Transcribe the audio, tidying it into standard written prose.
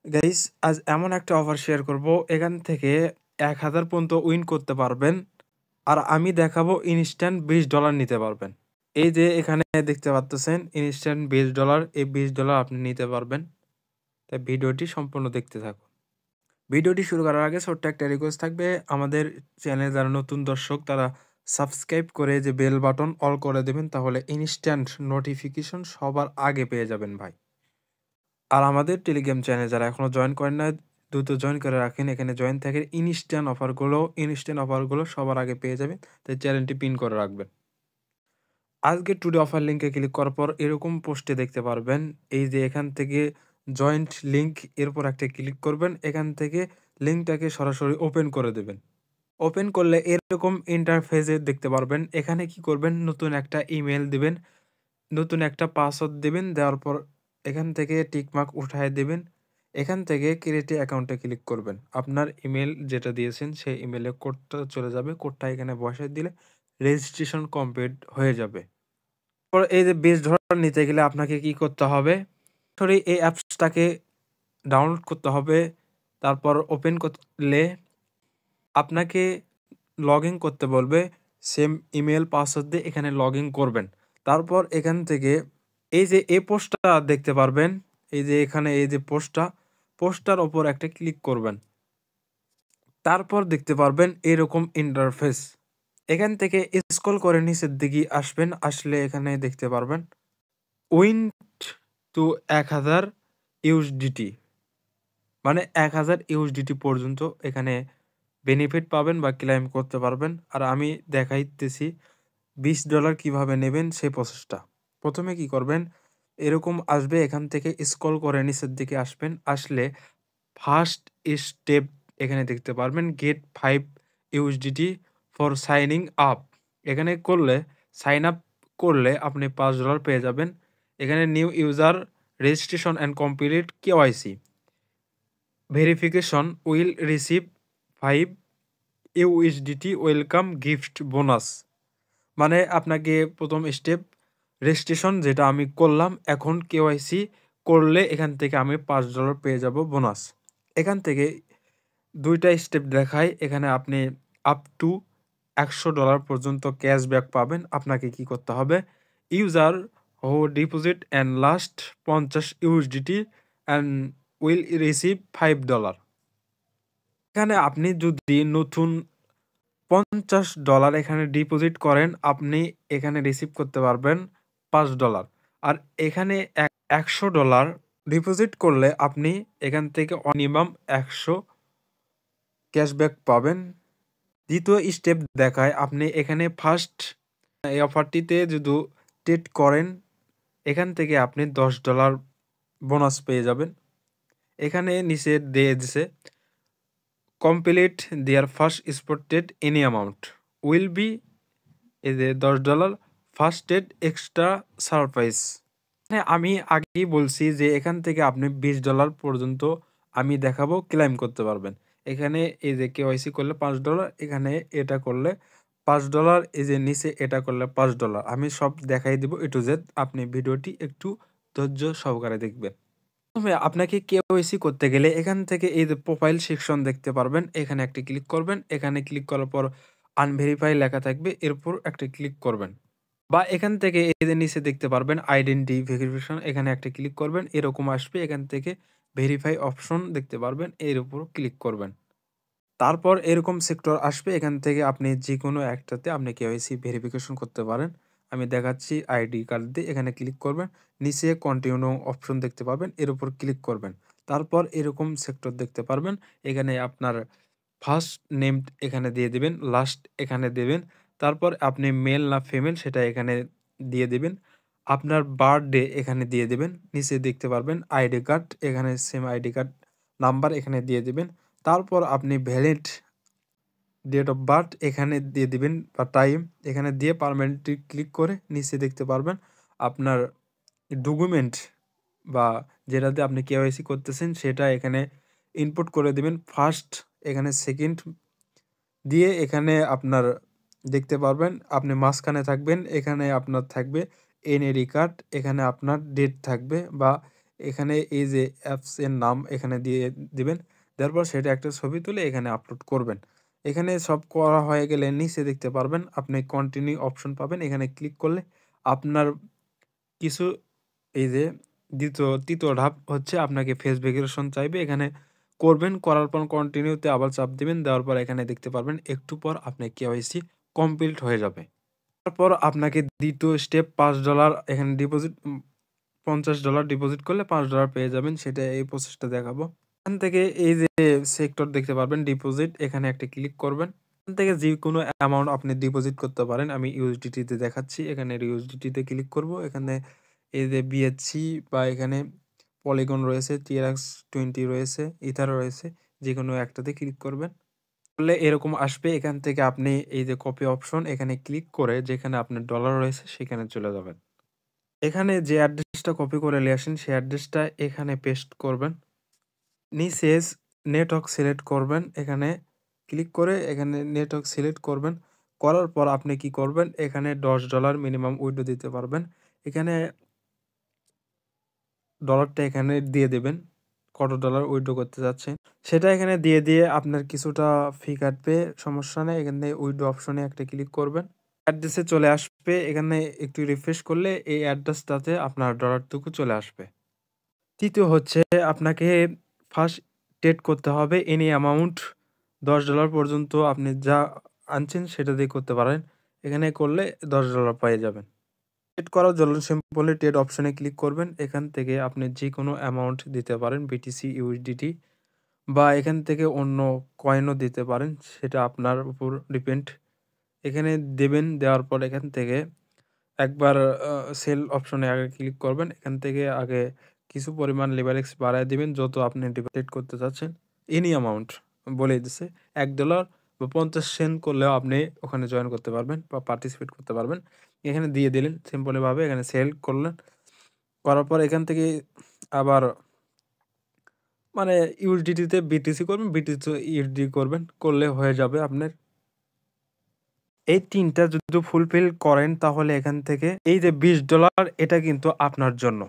Guys, আজ এমন একটা অফার শেয়ার করব, এখান থেকে 1000 পর্যন্ত উইন করতে পারবেন। আর আমি দেখাবো ইনস্ট্যান্ট $20 নিতে পারবেন। এই যে এখানে দেখতে পাচ্ছেন ইনস্ট্যান্ট $20, এই $20 আপনি নিতে পারবেন। তাই ভিডিওটি সম্পূর্ণ দেখতে থাকুন। ভিডিওটি শুরু করার আগে ছোট্ট একটা রিকোয়েস্ট থাকবে, আমাদের চ্যানেলে যারা নতুন দর্শক তারা সাবস্ক্রাইব করে যে বেল বাটন অল করে দেবেন, তাহলে ইনস্ট্যান্ট নোটিফিকেশন সবার আগে পেয়ে যাবেন ভাই। আর আমাদের টেলিগ্রাম চ্যানেল যারা এখনো জয়েন করেন না, দ্রুত জয়েন করে রাখেন। এখানে জয়েন থাকে ইনস্ট্যান্ট অফারগুলো সবার আগে পেয়ে যাবেন। তাই চ্যানেলটি পিন করে রাখবেন। আজকে টুডে অফার লিঙ্কে ক্লিক করার পর এরকম পোস্টে দেখতে পারবেন, এই যে এখান থেকে জয়েন্ট লিঙ্ক, এরপর একটা ক্লিক করবেন। এখান থেকে লিঙ্কটাকে সরাসরি ওপেন করে দেবেন। ওপেন করলে এরকম ইন্টারফেসে দেখতে পারবেন। এখানে কি করবেন, নতুন একটা ইমেল দিবেন, নতুন একটা পাসওয়ার্ড দিবেন। দেওয়ার পর এখান থেকে টিকমার্ক উঠায় দিবেন। এখান থেকে ক্রিয়েট অ্যাকাউন্টে ক্লিক করবেন। আপনার ইমেল যেটা দিয়েছেন সেই ইমেলে কোডটা চলে যাবে। কোডটা এখানে বসায় দিলে রেজিস্ট্রেশন কমপ্লিট হয়ে যাবে। পরে এই যে $20 নিতে গেলে আপনাকে কি করতে হবে, সরি এই অ্যাপসটাকে ডাউনলোড করতে হবে। তারপর ওপেন করলে আপনাকে লগ ইন করতে বলবে। সেম ইমেল পাসওয়ার্ড দিয়ে এখানে লগ ইন করবেন। তারপর এখান থেকে এই যে এই পোস্টটা দেখতে পারবেন, এই যে এখানে এই যে পোস্টটার ওপর একটা ক্লিক করবেন। তারপর দেখতে পারবেন এরকম ইন্টারফেস। এখান থেকে স্ক্রল করে নিচের দিকে আসবেন। আসলে এখানে দেখতে পারবেন উইন টু 1000 ইউএসডিটি, মানে 1000 ইউএসডিটি পর্যন্ত এখানে বেনিফিট পাবেন বা ক্লেম করতে পারবেন। আর আমি দেখাইতেছি $20 কিভাবে নেবেন সেই প্রসেসটা। প্রথমে কি করবেন, এরকম আসবে, এখান থেকে স্ক্রল করে নিচের দিকে আসবেন। আসলে ফার্স্ট স্টেপ এখানে দেখতে পারবেন get 5 USDT for signing up. এখানে করলে সাইন আপ করলে আপনি $5 পেয়ে যাবেন। এখানে new user registration and complete KYC verification will receive 5 USDT welcome gift bonus. মানে আপনাকে প্রথম স্টেপ রেজিস্ট্রেশন, যেটা আমি করলাম, এখন কেওয়াইসি করলে এখান থেকে আমি $5 পেয়ে যাব বোনাস। এখান থেকে দুইটা স্টেপ দেখায়, এখানে আপনি আপ টু $100 পর্যন্ত ক্যাশব্যাক পাবেন। আপনাকে কি করতে হবে, user who deposit and last 50 USDT and will receive $5। এখানে আপনি যদি নতুন $50 এখানে ডিপোজিট করেন, আপনি এখানে রিসিভ করতে পারবেন $5। আর এখানে $100 ডিপোজিট করলে আপনি এখান থেকে মিনিমাম 100 ক্যাশব্যাক পাবেন। দ্বিতীয় স্টেপ দেখায়, আপনি এখানে ফার্স্ট এই অফারটিতে যদি ট্রেড করেন, এখান থেকে আপনি $10 বোনাস পেয়ে যাবেন। এখানে নিচে দিয়ে দিছে complete their first spot trade any amount will be, এই যে $10 ফার্স্ট ট্রেড এক্সট্রা সারপ্রাইজ। হ্যাঁ, আমি আগেই বলছি যে এখান থেকে আপনি $20 পর্যন্ত আমি দেখাবো ক্লেম করতে পারবেন। এখানে এই যে কেওয়াইসি করলে $5, এখানে এটা করলে $5, এই যে নিচে এটা করলে $5। আমি সব দেখাই দিব এ টু জেড। আপনি ভিডিওটি একটু ধৈর্য সহকারে দেখবেন। প্রথমে আপনাকে কেওয়াইসি করতে গেলে এখান থেকে এই যে প্রোফাইল সেকশন দেখতে পারবেন, এখানে একটি ক্লিক করবেন। এখানে ক্লিক করার পর আনভেরিফাই লেখা থাকবে, এরপর একটা ক্লিক করবেন। বা এখান থেকে এই যে নিচে দেখতে পারবেন আইডেন্টি ভেরিফিকেশন, এখানে একটা ক্লিক করবেন, এরকম আসবে। এখান থেকে ভেরিফাই অপশন দেখতে পারবেন, এর উপর ক্লিক করবেন। তারপর এরকম সেক্টর আসবে, এখান থেকে আপনি যে কোনো একটাতে আপনি কেওয়াইসি ভেরিফিকেশন করতে পারেন। আমি দেখাচ্ছি আইডি কার্ড দিয়ে, এখানে ক্লিক করবেন। নিচে কন্টিনিউ অপশন দেখতে পাবেন, এর উপর ক্লিক করবেন। তারপর এরকম সেক্টর দেখতে পারবেন, এখানে আপনার ফার্স্ট নেম এখানে দিয়ে দিবেন, লাস্ট এখানে দেবেন। তারপর আপনি মেল না ফিমেল সেটা এখানে দিয়ে দিবেন। আপনার বার্থডে এখানে দিয়ে দিবেন। নিচে দেখতে পারবেন আইডি কার্ড, এখানে সেম আইডি কার্ড নাম্বার এখানে দিয়ে দিবেন। তারপর আপনি ভ্যালিড ডেট অফ বার্থ এখানে দিয়ে দিবেন বা টাইম এখানে দিয়ে পার্মানেন্টলি ক্লিক করে নিচে দেখতে পারবেন আপনার ডকুমেন্ট বা যেটাতে আপনি কেওয়াইসি করতেছেন সেটা এখানে ইনপুট করে দিবেন। ফার্স্ট এখানে সেকেন্ড দিয়ে এখানে আপনার দেখতে পারবেন আপনি মাঝখানে থাকবেন, এখানে আপনার থাকবে এনএডি কার্ড, এখানে আপনার ডেট থাকবে বা এখানে এই যে অ্যাপস এর নাম এখানে দিয়ে দিবেন। দেওয়ার পর সেটা একটা ছবি তুলে এখানে আপলোড করবেন। এখানে সব করা হয়ে গেলে নিচে দেখতে পারবেন আপনি কন্টিনিউ অপশন পাবেন। এখানে ক্লিক করলে আপনার কিছু এই যে তৃতীয় ধাপ হচ্ছে আপনাকে ফেস ভেরিফিকেশন চাইবে। এখানে করবেন। করার পর কন্টিনিউতে আবার চাপ দিবেন। দেওয়ার পর এখানে দেখতে পারবেন একটু পর আপনার কেওয়াইসি কমপ্লিট হয়ে যাবে। তারপর আপনাকে দ্বিতীয় স্টেপ $5 এখানে ডিপোজিট $50 ডিপোজিট করলে $5 পেয়ে যাবেন। সেটা এই প্রসেসটা দেখাবো। এখান থেকে এই যে সেক্টর দেখতে পারবেন ডিপোজিট এখানে একটা ক্লিক করবেন। এখান থেকে যেকোনো অ্যামাউন্ট আপনি ডিপোজিট করতে পারেন। আমি ইউএসডিটি তে দেখাচ্ছি। এখানে ইউএসডিটি তে ক্লিক করব। এখানে এই যে বিএসসি বা এখানে পলিগন রয়েছে, TRX20 রয়েছে, ইথার রয়েছে। যেকোনো একটাতে ক্লিক করবেন। করলে এরকম আসবে। এখান থেকে আপনি এই যে কপি অপশন এখানে ক্লিক করে যেখানে আপনার ডলার রয়েছে সেখানে চলে যাবেন। এখানে যে অ্যাড্রেসটা কপি করে নিয়ে আসেন সেই অ্যাড্রেসটা এখানে পেস্ট করবেন। নিচে নেটওয়ার্ক সিলেক্ট করবেন। এখানে ক্লিক করে এখানে নেটওয়ার্ক সিলেক্ট করবেন। করার পর আপনি কি করবেন এখানে $10 মিনিমাম উইথড্র দিতে পারবেন। এখানে ডলারটা এখানে দিয়ে দেবেন। কত ডলার উইথড্র করতে যাচ্ছেন সেটা এখানে দিয়ে আপনার কিছুটা ফি কাটবে, সমস্যা নেই। এখানে উইথড্র অপশনে একটা ক্লিক করবেন। অ্যাড্রেসে চলে আসবে। এখানে একটু রিফ্রেশ করলে এই অ্যাড্রেসটাতে আপনার ডলারটুকু চলে আসবে। তৃতীয় হচ্ছে আপনাকে ফার্স্ট ট্রেড করতে হবে এনি অ্যামাউন্ট $10 পর্যন্ত আপনি যা আনছেন সেটা দিয়ে করতে পারেন। এখানে করলে $10 পেয়ে যাবেন। ট্রেড করার জন্য সিম্পলি ট্রেড অপশনে ক্লিক করবেন। এখান থেকে আপনি যেকোনো অ্যামাউন্ট দিতে পারেন বিটিসি, ইউএসডিটি বা এখান থেকে অন্য কয়েনও দিতে পারেন। সেটা আপনার উপর ডিপেন্ড। এখানে দেবেন। দেওয়ার পর এখান থেকে একবার সেল অপশনে আগে ক্লিক করবেন। এখান থেকে আগে কিছু পরিমাণ লেভারেজ বাড়ায় দিবেন যত আপনি ট্রেড করতে চাচ্ছেন। এনি অ্যামাউন্ট বলেই দিছে $1 বা 50 সেন্ট করলেও আপনি ওখানে জয়েন করতে পারবেন বা পার্টিসিপেট করতে পারবেন। এখানে দিয়ে দিলেন সিম্পলিভাবে এখানে সেল করলেন। করার পর এখান থেকে আবার মানে ইউএসডিটিতে বিটিসি করবেন, বিটিসি ইউএসডি করবেন। করলে হয়ে যাবে আপনার। এই ৩ টা যদি ফুলফিল করেন তাহলে এখান থেকে এই যে $20 এটা কিন্তু আপনার জন্য।